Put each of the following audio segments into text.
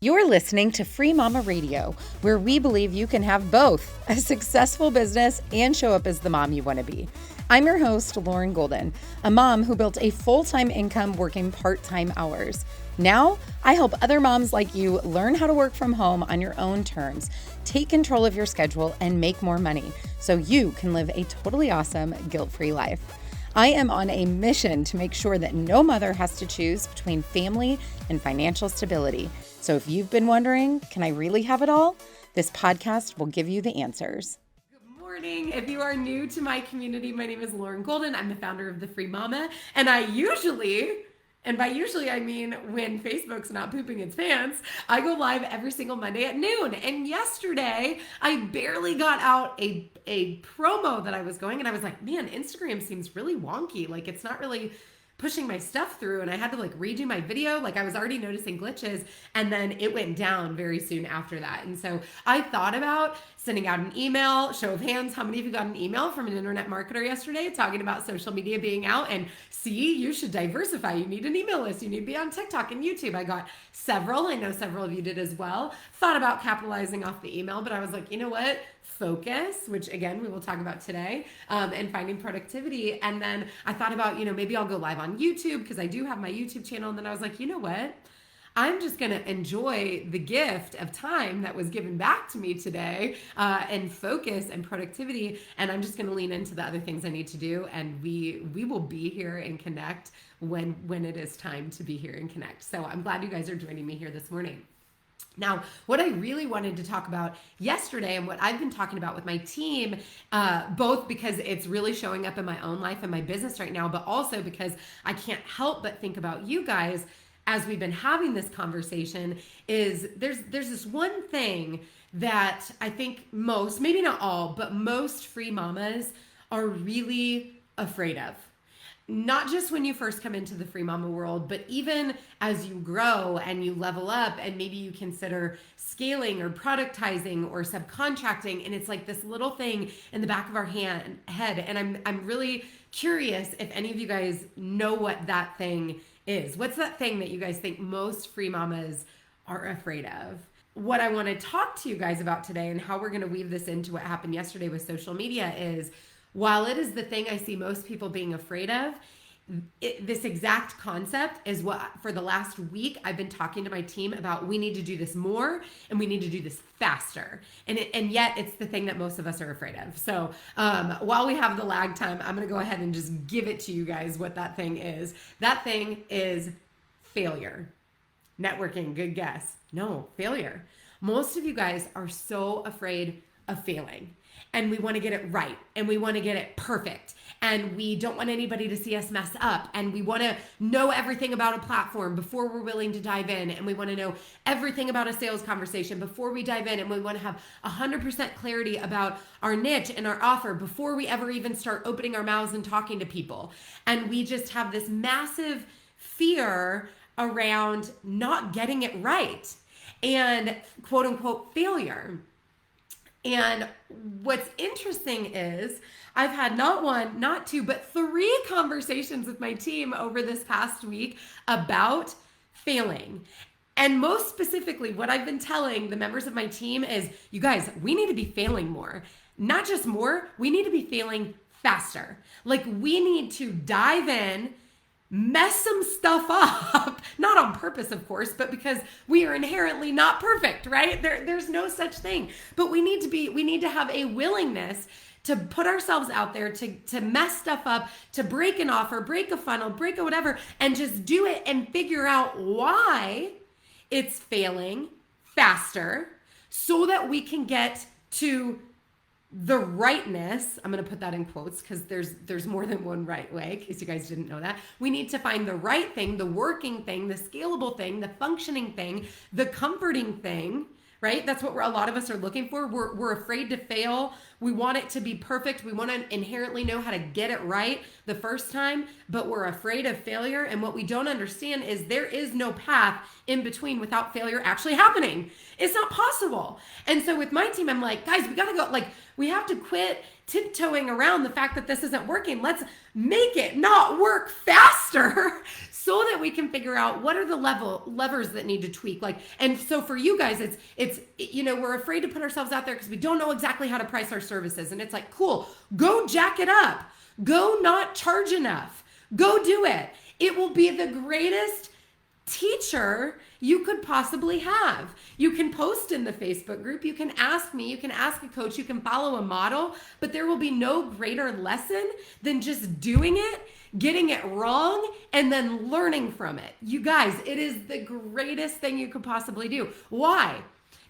You're listening to Free Mama Radio, where we believe you can have both a successful business and show up as the mom you want to be. I'm your host, Lauren Golden, a mom who built a full-time income working part-time hours. Now, I help other moms like you learn how to work from home on your own terms, take control of your schedule, and make more money so you can live a totally awesome, guilt-free life. I am on a mission to make sure that no mother has to choose between family and financial stability. So if you've been wondering, can I really have it all? This podcast will give you the answers. Good morning. If you are new to my community, my name is Lauren Golden. I'm the founder of the Free Mama, and I usually, and by usually I mean when Facebook's not pooping its pants, I go live every single Monday at noon. And yesterday, I barely got out a promo that I was going, and I was like, man, Instagram seems really wonky. Like, it's not really pushing my stuff through, and I had to redo my video. I was already noticing glitches, and then it went down very soon after that. And so I thought about sending out an email. Show of hands, how many of you got an email from an internet marketer yesterday talking about social media being out and see, you should diversify. You need an email list. You need to be on TikTok and YouTube. I got several. I know several of you did as well. Thought about capitalizing off the email, but I was like, you know what? Focus, which again, we will talk about today, and finding productivity. And then I thought about, maybe I'll go live on YouTube because I do have my YouTube channel. And then I was like, you know what? I'm just going to enjoy the gift of time that was given back to me today, and focus and productivity. And I'm just going to lean into the other things I need to do. And we will be here and connect when it is time to be here and connect. So I'm glad you guys are joining me here this morning. Now, what I really wanted to talk about yesterday and what I've been talking about with my team, both because it's really showing up in my own life and my business right now, but also because I can't help but think about you guys as we've been having this conversation, is there's this one thing that I think most, maybe not all, but most free mamas are really afraid of. Not just when you first come into the free mama world, but even as you grow and you level up and maybe you consider scaling or productizing or subcontracting, and it's like this little thing in the back of our head. And I'm really curious if any of you guys know what that thing is. What's that thing that you guys think most free mamas are afraid of? What I want to talk to you guys about today and how we're going to weave this into what happened yesterday with social media is, while it is the thing I see most people being afraid of, this exact concept is what for the last week I've been talking to my team about. We need to do this more and we need to do this faster. And yet it's the thing that most of us are afraid of. So while we have the lag time, I'm going to go ahead and just give it to you guys what that thing is. That thing is failure. Networking, good guess. No, failure. Most of you guys are so afraid of failing. And we want to get it right. And we want to get it perfect. And we don't want anybody to see us mess up. And we want to know everything about a platform before we're willing to dive in. And we want to know everything about a sales conversation before we dive in. And we want to have 100% clarity about our niche and our offer before we ever even start opening our mouths and talking to people. And we just have this massive fear around not getting it right and quote unquote failure. And what's interesting is I've had not one, not two, but 3 conversations with my team over this past week about failing. And most specifically, what I've been telling the members of my team is, you guys, we need to be failing more. Not just more, we need to be failing faster. We need to dive in, mess some stuff up, not on purpose, of course, but because we are inherently not perfect, right? There's no such thing. But we need to have a willingness to put ourselves out there, to mess stuff up, to break an offer, break a funnel, break a whatever, and just do it and figure out why it's failing faster so that we can get to the rightness. I'm going to put that in quotes because there's more than one right way, in case you guys didn't know that. We need to find the right thing, the working thing, the scalable thing, the functioning thing, the comforting thing, right? That's what a lot of us are looking for. We're afraid to fail. We want it to be perfect. We want to inherently know how to get it right the first time, but we're afraid of failure. And what we don't understand is there is no path in between without failure actually happening. It's not possible. And so with my team, I'm like, guys, we got to go. We have to quit tiptoeing around the fact that this isn't working. Let's make it not work faster so that we can figure out what are the levers that need to tweak. And so for you guys, it's we're afraid to put ourselves out there because we don't know exactly how to price our services. And it's like, cool, go jack it up. Go not charge enough. Go do it. It will be the greatest teacher you could possibly have. You can post in the Facebook group. You can ask me. You can ask a coach. You can follow a model. But there will be no greater lesson than just doing it, getting it wrong, and then learning from it. You guys, it is the greatest thing you could possibly do. Why?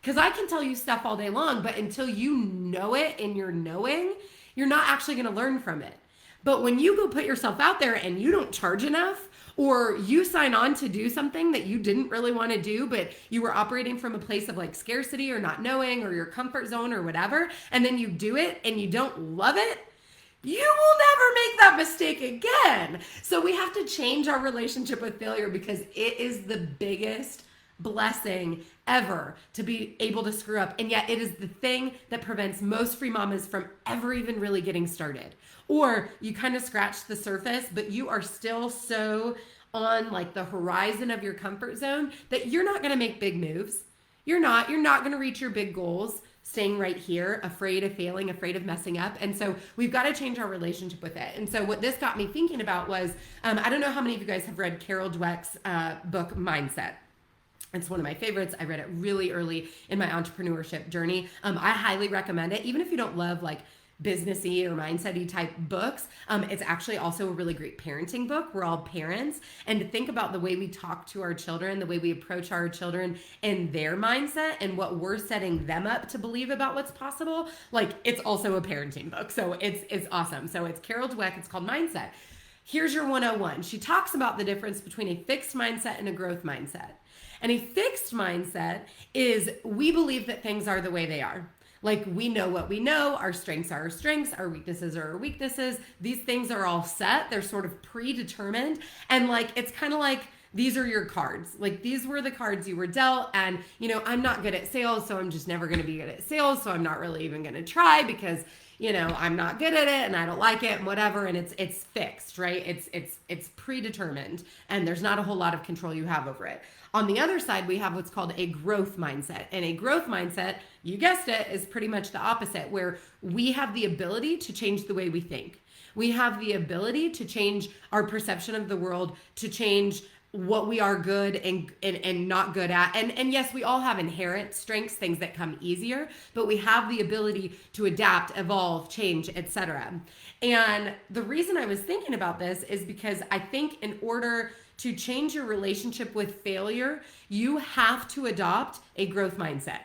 Because I can tell you stuff all day long, but until you know it in your knowing, you're not actually going to learn from it. But when you go put yourself out there and you don't charge enough, or you sign on to do something that you didn't really want to do, but you were operating from a place of like scarcity or not knowing or your comfort zone or whatever, and then you do it and you don't love it, you will never make that mistake again. So we have to change our relationship with failure because it is the biggest blessing ever to be able to screw up. And yet it is the thing that prevents most free mamas from ever even really getting started. Or you kind of scratch the surface, but you are still so on like the horizon of your comfort zone that you're not going to make big moves. You're not going to reach your big goals staying right here, afraid of failing, afraid of messing up. And so we've got to change our relationship with it. And so what this got me thinking about was, I don't know how many of you guys have read Carol Dweck's book, Mindset. It's one of my favorites. I read it really early in my entrepreneurship journey. I highly recommend it. Even if you don't love like businessy or mindset-y type books, it's actually also a really great parenting book. We're all parents. And to think about the way we talk to our children, the way we approach our children and their mindset and what we're setting them up to believe about what's possible, like it's also a parenting book. So it's awesome. So it's Carol Dweck. It's called Mindset. Here's your 101. She talks about the difference between a fixed mindset and a growth mindset. And a fixed mindset is we believe that things are the way they are. Like we know what we know, our strengths are our strengths, our weaknesses are our weaknesses. These things are all set. They're sort of predetermined. And like, it's kind of like, these are your cards. Like these were the cards you were dealt. And I'm not good at sales, so I'm just never going to be good at sales. So I'm not really even going to try because I'm not good at it and I don't like it and whatever. And it's fixed, right? It's predetermined and there's not a whole lot of control you have over it. On the other side, we have what's called a growth mindset. And a growth mindset, you guessed it, is pretty much the opposite, where we have the ability to change the way we think. We have the ability to change our perception of the world, to change what we are good and not good at. And yes, we all have inherent strengths, things that come easier, but we have the ability to adapt, evolve, change, etc. And the reason I was thinking about this is because I think in order to change your relationship with failure, you have to adopt a growth mindset.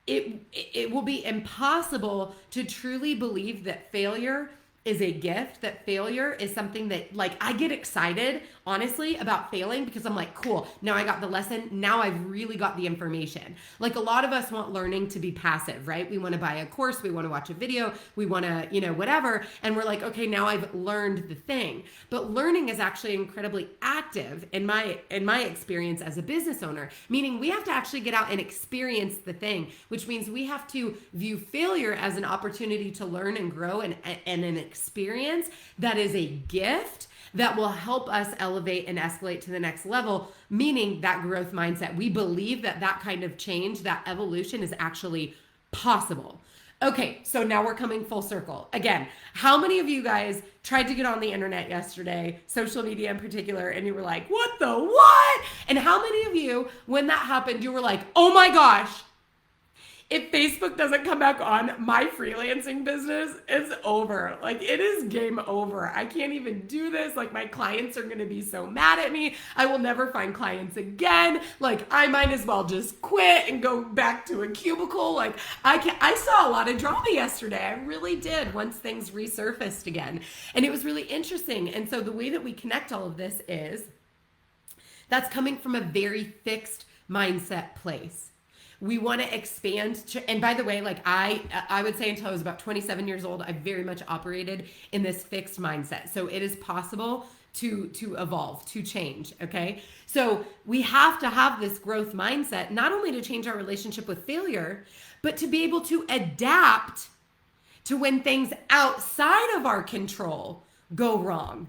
It will be impossible to truly believe that failure is a gift, that failure is something that, like, I get excited, honestly, about failing because I'm like, cool, now I got the lesson, now I've really got the information. Like, a lot of us want learning to be passive, right? We want to buy a course, we want to watch a video, we want to, whatever, and we're like, okay, now I've learned the thing. But learning is actually incredibly active in my experience as a business owner, meaning we have to actually get out and experience the thing, which means we have to view failure as an opportunity to learn and grow and an experience that is a gift that will help us elevate and escalate to the next level, meaning that growth mindset. We believe that kind of change, that evolution is actually possible. Okay, so now we're coming full circle. Again, how many of you guys tried to get on the internet yesterday, social media in particular, and you were like, what the what? And how many of you, when that happened, you were like, oh my gosh, if Facebook doesn't come back on, my freelancing business is over. Like, it is game over. I can't even do this. Like, my clients are going to be so mad at me. I will never find clients again. Like, I might as well just quit and go back to a cubicle. Like, I saw a lot of drama yesterday. I really did, once things resurfaced again. And it was really interesting. And so the way that we connect all of this is that's coming from a very fixed mindset place. We want to expand. And by the way, like I would say until I was about 27 years old, I very much operated in this fixed mindset. So it is possible to evolve, to change. Okay. So we have to have this growth mindset, not only to change our relationship with failure, but to be able to adapt to when things outside of our control go wrong,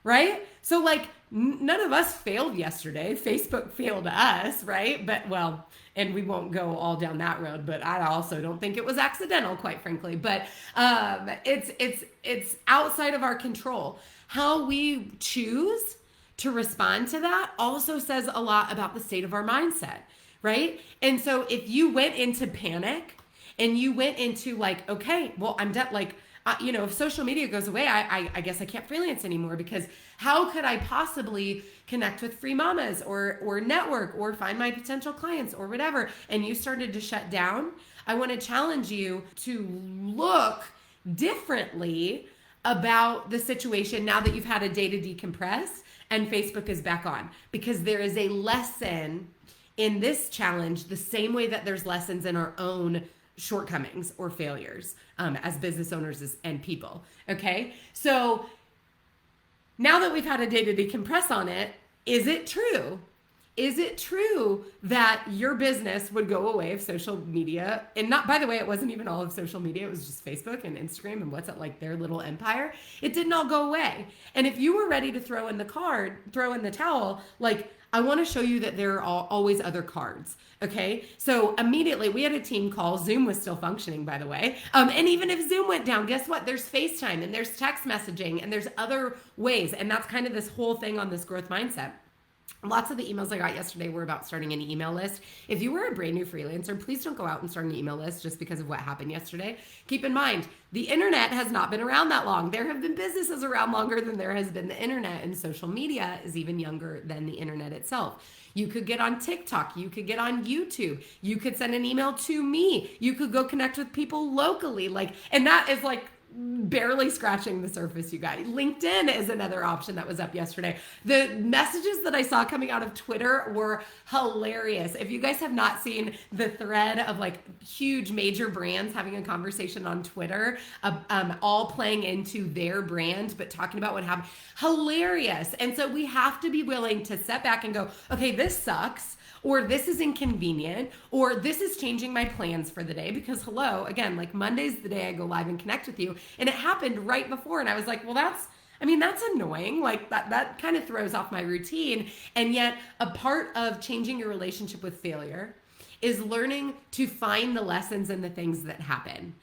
right? So like none of us failed yesterday. Facebook failed us, right? But well, and we won't go all down that road, but I also don't think it was accidental, quite frankly. But it's outside of our control. How we choose to respond to that also says a lot about the state of our mindset, right? And so if you went into panic and you went into like, okay, well, I'm done, like, if social media goes away, I guess I can't freelance anymore, because how could I possibly connect with free mamas or network or find my potential clients or whatever, and you started to shut down? I want to challenge you to look differently about the situation now that you've had a day to decompress and Facebook is back on, because there is a lesson in this challenge the same way that there's lessons in our own shortcomings or failures as business owners and people. Okay, so now that we've had a day to decompress on it, is it true? Is it true that your business would go away if social media, and not, by the way, it wasn't even all of social media, it was just Facebook and Instagram and what's it, like their little empire. It didn't all go away. And if you were ready to throw in the towel, like, I want to show you that there are always other cards. Okay. So immediately we had a team call. Zoom was still functioning, by the way. And even if Zoom went down, guess what? There's FaceTime and there's text messaging and there's other ways. And that's kind of this whole thing on this growth mindset. Lots of the emails I got yesterday were about starting an email list. If you were a brand new freelancer, please don't go out and start an email list just because of what happened yesterday. Keep in mind, the internet has not been around that long. There have been businesses around longer than there has been the internet, and social media is even younger than the internet itself. You could get on TikTok. You could get on YouTube. You could send an email to me. You could go connect with people locally. And that is like barely scratching the surface, you guys. LinkedIn is another option that was up yesterday. The messages that I saw coming out of Twitter were hilarious. If you guys have not seen the thread of like huge major brands having a conversation on Twitter, all playing into their brand, but talking about what happened, hilarious. And so we have to be willing to step back and go, okay, this sucks, or this is inconvenient, or this is changing my plans for the day, because hello, again, like Monday's the day I go live and connect with you. And it happened right before. And I was like, well, that's annoying. Like that kind of throws off my routine. And yet a part of changing your relationship with failure is learning to find the lessons in the things that happen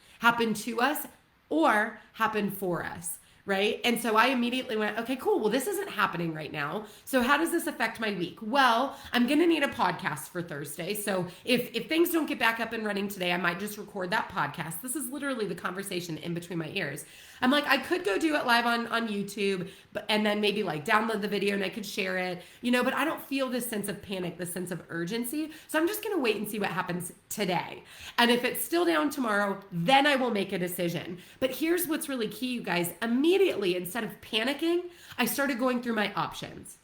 to us or happen for us. Right? And so I immediately went, okay, cool. Well, this isn't happening right now. So how does this affect my week? Well, I'm going to need a podcast for Thursday. So if things don't get back up and running today, I might just record that podcast. This is literally the conversation in between my ears. I'm like, I could go do it live on YouTube, and then maybe like download the video and I could share it, but I don't feel this sense of panic, this sense of urgency. So I'm just going to wait and see what happens today. And if it's still down tomorrow, then I will make a decision. But here's what's really key, you guys. Immediately, instead of panicking, I started going through my options.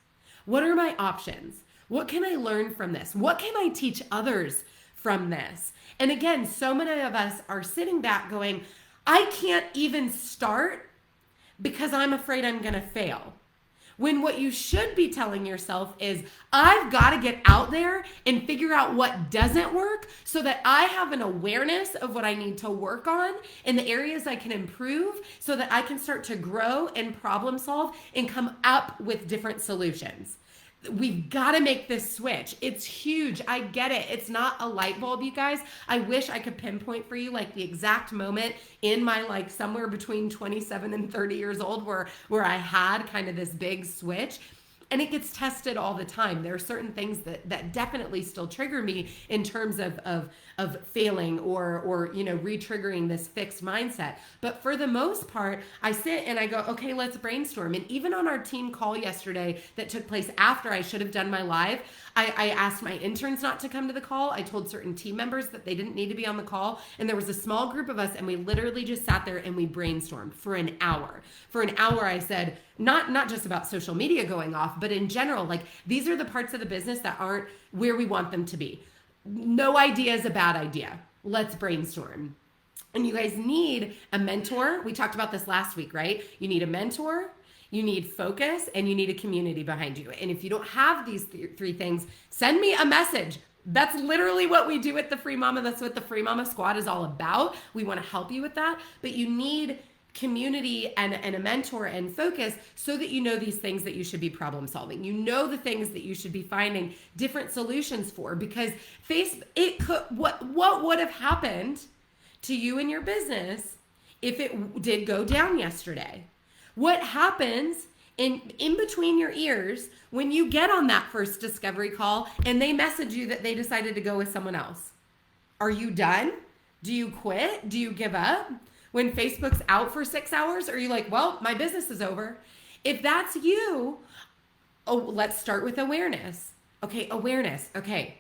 What are my options? What can I learn from this? What can I teach others from this? And again, so many of us are sitting back going, I can't even start because I'm afraid I'm going to fail. When what you should be telling yourself is, I've got to get out there and figure out what doesn't work so that I have an awareness of what I need to work on and the areas I can improve so that I can start to grow and problem solve and come up with different solutions. We've got to make this switch. It's huge. I get it. It's not a light bulb, you guys. I wish I could pinpoint for you like the exact moment in my like somewhere between 27 and 30 years old where I had kind of this big switch. And it gets tested all the time. There are certain things that definitely still trigger me in terms of failing or re-triggering this fixed mindset. But for the most part, I sit and I go, okay, let's brainstorm. And even on our team call yesterday that took place after I should have done my live, I asked my interns not to come to the call. I told certain team members that they didn't need to be on the call. And there was a small group of us and we literally just sat there and we brainstormed for an hour. For an hour, I said, not just about social media going off, but in general, like these are the parts of the business that aren't where we want them to be. No idea is a bad idea. Let's brainstorm. And you guys need a mentor. We talked about this last week, right? You need a mentor, you need focus, and you need a community behind you. And if you don't have these three things, send me a message. That's literally what we do at the Free Mama. That's what the Free Mama Squad is all about. We want to help you with that, but you need community and a mentor and focus so that you know these things that you should be problem solving. You know the things that you should be finding different solutions for, because what would have happened to you and your business if it did go down yesterday? What happens in between your ears when you get on that first discovery call and they message you that they decided to go with someone else? Are you done? Do you quit? Do you give up? When Facebook's out for 6 hours, are you like, well, my business is over? If that's you, let's start with awareness. Okay, awareness. Okay,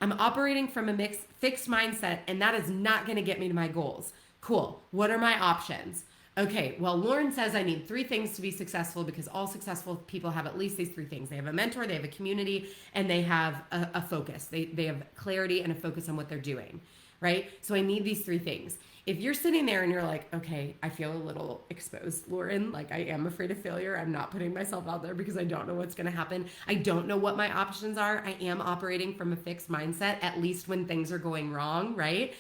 I'm operating from a fixed mindset, and that is not going to get me to my goals. Cool. What are my options? Okay, well, Lauren says I need 3 things to be successful, because all successful people have at least these 3 things. They have a mentor, they have a community, and they have a focus. They have clarity and a focus on what they're doing, right? So I need these 3 things. If you're sitting there and you're like, okay, I feel a little exposed, Lauren, like I am afraid of failure. I'm not putting myself out there because I don't know what's going to happen. I don't know what my options are. I am operating from a fixed mindset, at least when things are going wrong, right?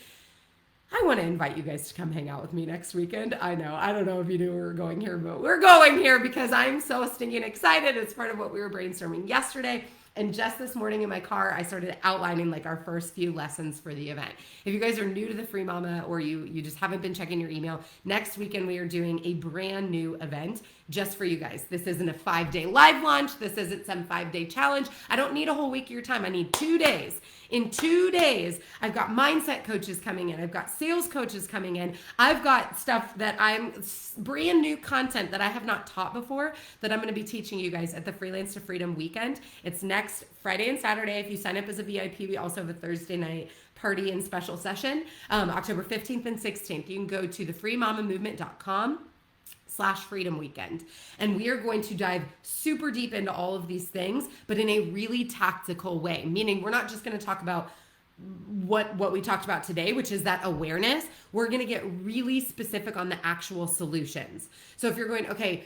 I want to invite you guys to come hang out with me next weekend. I know, I don't know if you knew we were going here, but we're going here because I'm so stinking excited. It's part of what we were brainstorming yesterday. And just this morning in my car, I started outlining like our first few lessons for the event. If you guys are new to the Free Mama, or you just haven't been checking your email, next weekend we are doing a brand new event just for you guys. This isn't a 5-day live launch. This isn't some 5-day challenge. I don't need a whole week of your time. I need 2 days. In 2 days, I've got mindset coaches coming in. I've got sales coaches coming in. I've got stuff that brand new content that I have not taught before that I'm going to be teaching you guys at the Freelance to Freedom weekend. It's next Friday and Saturday. If you sign up as a VIP, we also have a Thursday night party and special session, October 15th and 16th. You can go to thefreemamamovement.com/freedom weekend. And we are going to dive super deep into all of these things, but in a really tactical way, meaning we're not just going to talk about what we talked about today, which is that awareness. We're going to get really specific on the actual solutions. So if you're going, okay,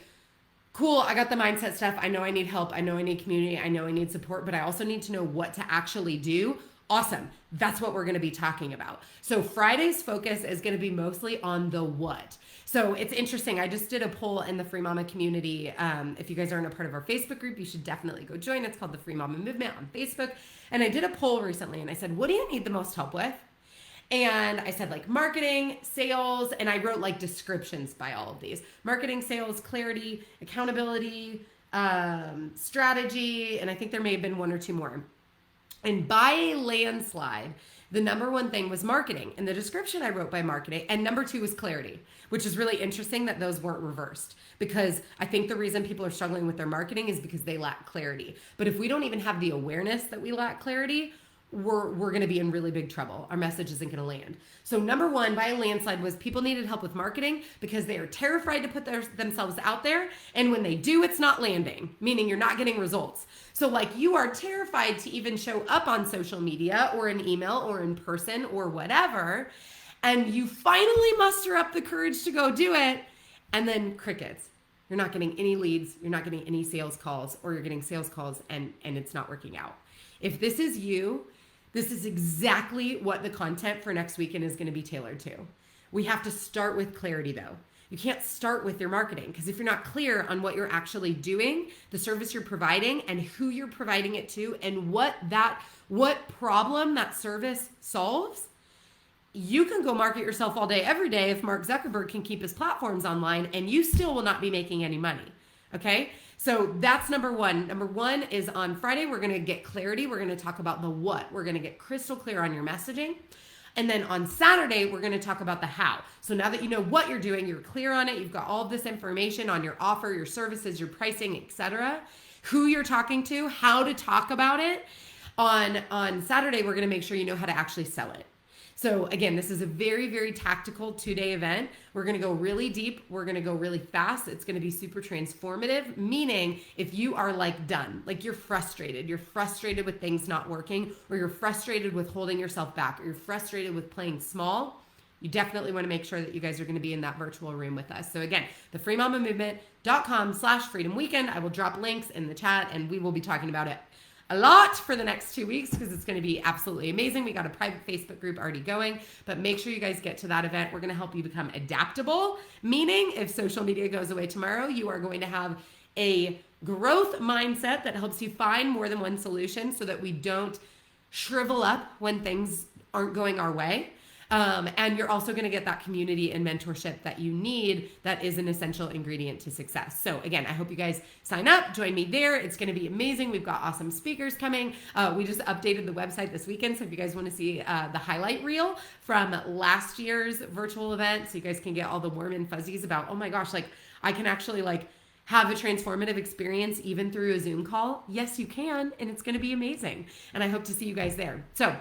cool, I got the mindset stuff. I know I need help. I know I need community. I know I need support, but I also need to know what to actually do. Awesome. That's what we're going to be talking about. So Friday's focus is going to be mostly on the what. So it's interesting. I just did a poll in the Free Mama community. If you guys aren't a part of our Facebook group, you should definitely go join. It's called the Free Mama Movement on Facebook. And I did a poll recently and I said, what do you need the most help with? And I said like marketing, sales, and I wrote like descriptions by all of these. Marketing, sales, clarity, accountability, strategy, and I think there may have been 1 or 2 more. And by a landslide, the number 1 thing was marketing. And the description I wrote by marketing. And number 2 was clarity, which is really interesting that those weren't reversed, because I think the reason people are struggling with their marketing is because they lack clarity. But if we don't even have the awareness that we lack clarity, we're going to be in really big trouble. Our message isn't going to land. So number 1 by a landslide was people needed help with marketing because they are terrified to put themselves out there. And when they do, it's not landing, meaning you're not getting results. So like you are terrified to even show up on social media or in email or in person or whatever. And you finally muster up the courage to go do it. And then crickets. You're not getting any leads. You're not getting any sales calls, or you're getting sales calls and it's not working out. If this is you, this is exactly what the content for next weekend is going to be tailored to. We have to start with clarity though. You can't start with your marketing, because if you're not clear on what you're actually doing, the service you're providing and who you're providing it to and what problem that service solves, you can go market yourself all day, every day if Mark Zuckerberg can keep his platforms online, and you still will not be making any money. Okay? So that's number 1. Number 1 is on Friday, we're going to get clarity. We're going to talk about the what. We're going to get crystal clear on your messaging. And then on Saturday, we're going to talk about the how. So now that you know what you're doing, you're clear on it, you've got all of this information on your offer, your services, your pricing, etc., who you're talking to, how to talk about it. On Saturday, we're going to make sure you know how to actually sell it. So again, this is a very, very tactical 2-day event. We're going to go really deep. We're going to go really fast. It's going to be super transformative, meaning if you are like done, like you're frustrated with things not working, or you're frustrated with holding yourself back, or you're frustrated with playing small, you definitely want to make sure that you guys are going to be in that virtual room with us. So again, the freemamamovement.com/freedom weekend. I will drop links in the chat and we will be talking about it a lot for the next 2 weeks because it's going to be absolutely amazing. We got a private Facebook group already going, but make sure you guys get to that event. We're going to help you become adaptable, meaning if social media goes away tomorrow, you are going to have a growth mindset that helps you find more than one solution so that we don't shrivel up when things aren't going our way. And you're also going to get that community and mentorship that you need that is an essential ingredient to success. So again, I hope you guys sign up, join me there. It's going to be amazing. We've got awesome speakers coming. We just updated the website this weekend. So if you guys want to see the highlight reel from last year's virtual event, so you guys can get all the warm and fuzzies about, oh my gosh, like I can actually like have a transformative experience even through a Zoom call. Yes, you can. And it's going to be amazing. And I hope to see you guys there. So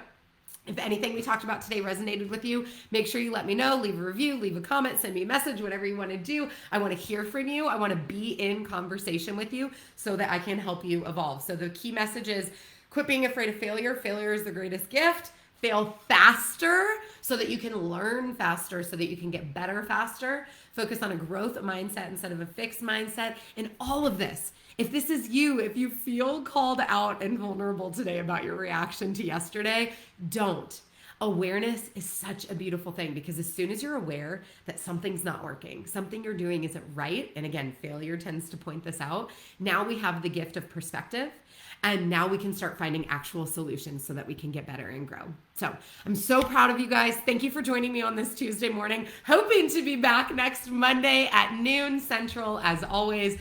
if anything we talked about today resonated with you, make sure you let me know, leave a review, leave a comment, send me a message, whatever you want to do. I want to hear from you. I want to be in conversation with you so that I can help you evolve. So the key message is quit being afraid of failure. Failure is the greatest gift. Fail faster so that you can learn faster, so that you can get better faster. Focus on a growth mindset instead of a fixed mindset. And all of this, if this is you, if you feel called out and vulnerable today about your reaction to yesterday, don't. Awareness is such a beautiful thing because as soon as you're aware that something's not working, something you're doing isn't right, and again, failure tends to point this out, now we have the gift of perspective. And now we can start finding actual solutions so that we can get better and grow. So I'm so proud of you guys. Thank you for joining me on this Tuesday morning. Hoping to be back next Monday at noon Central, as always.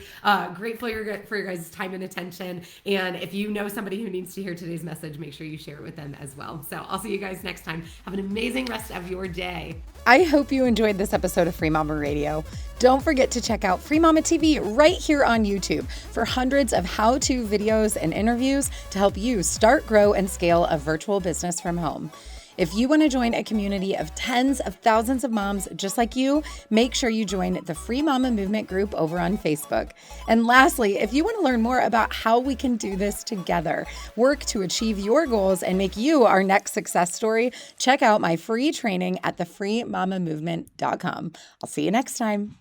Grateful for your guys' time and attention. And if you know somebody who needs to hear today's message, make sure you share it with them as well. So I'll see you guys next time. Have an amazing rest of your day. I hope you enjoyed this episode of Free Mama Radio. Don't forget to check out Free Mama TV right here on YouTube for hundreds of how-to videos and interviews to help you start, grow, and scale a virtual business from home. If you want to join a community of tens of thousands of moms just like you, make sure you join the Free Mama Movement group over on Facebook. And lastly, if you want to learn more about how we can do this together, work to achieve your goals, and make you our next success story, check out my free training at thefreemamamovement.com. I'll see you next time.